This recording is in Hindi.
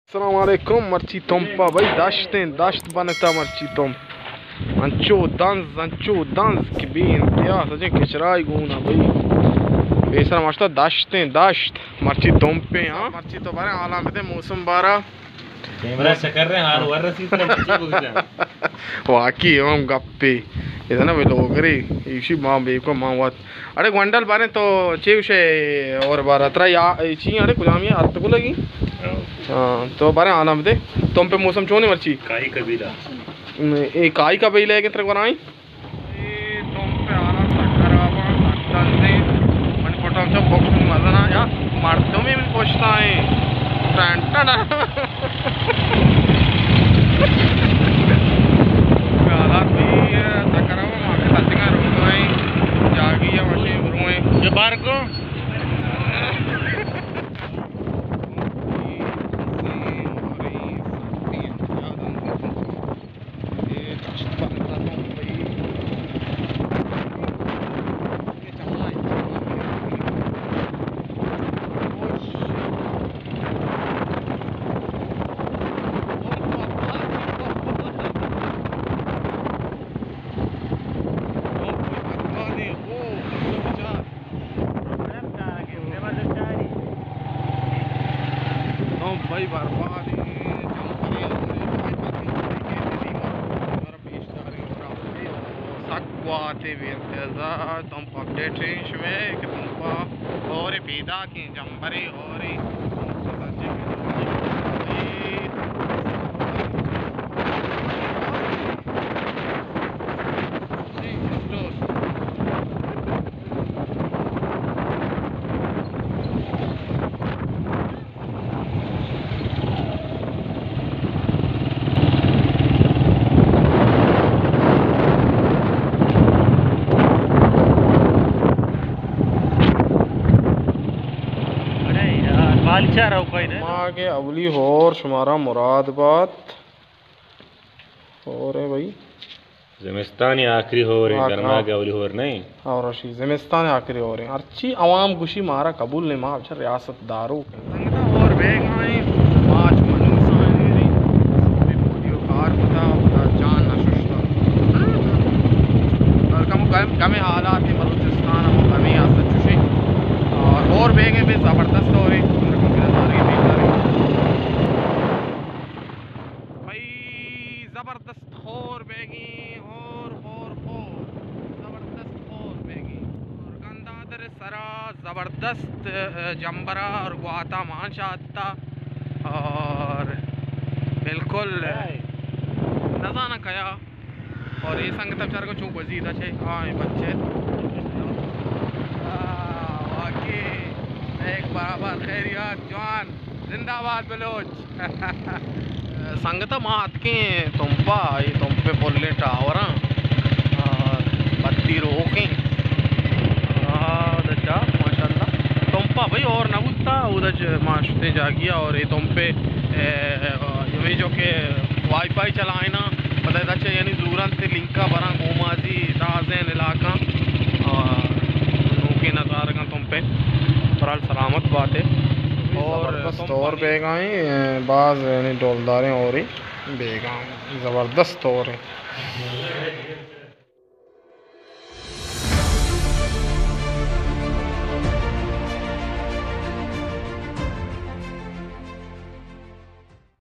Assalamualaikum marci tompa भाई दाश्त बनता marci tom ancho dans की भी इंतहा सजे किचराई गुना भाई बेसरा मस्ता दाश्त marci tompe हाँ marci तो बारे आला में थे मौसम बारा कैमरा चक्कर रहे हार वर रसी तरह बच्चे गुजरा वाकी हम गप्पे इधर ना वे लोग रे इसी माँ बेको माँ बात अरे ग्वांडल बारे तो चेवशे और बारा तरा या इसी अरे कुलामी अर्थ को लगी हाँ तो बारे आना बते तुम पे मौसम चोने मर्ची काई कबीला एक काई कबीला है कितने बनाई तुम पे आना सकरावा सकता से मन फोटो हम सब बॉक्स में मजा ना यार मर्दों में भी पूछता है टंटा ना हालात भी सकरावा माँ के साथ का रूम में जागी या मशीन रूम में जो बार को भाई बर्बाद तुम अपडेट में तुम और पीदा की जंबरी और आगे अवली होर शुमारा मुरादाबाद हो रहे भाई ज़िमिस्तान आखिरी हो रहे गर्मा के अवली होर नहीं और रशी ज़िमिस्तान आखिरी हो रहे अच्छी आवाम गुशी मारा कबूल ने माँ अच्छा रियासत दारू और बेग आई आज कम हालात बलूचिस्तान और बेगे भी ज़बरदस्त हो रही भाई ज़बरदस्त और बेगी और ज़बरदस्त और बेगी और गंदादर सरा ज़बरदस्त जंबरा और गुआता माशाता और बिल्कुल नजाना कया और ये संग तब चार को चूक वजीद अच्छे हाँ बच्चे वाकई एक बराबर खैरियत जवान जिंदाबाद बलोच संगत मात के तुम पे बोलने टावर बत्ती रोके माशाल्लाह तुम भाई और नबूता उधर माशते जागिया और ये तुम पे ये जो के वाईफाई चलाए ना पता है यानी दूरन से लिंका बरा गोमाजी राजें इलाका के नज़ार का तुम पे बहरहाल सलामत बात है और बेग आए बाज यानी डोलदारें और ही बेग ज़बरदस्त और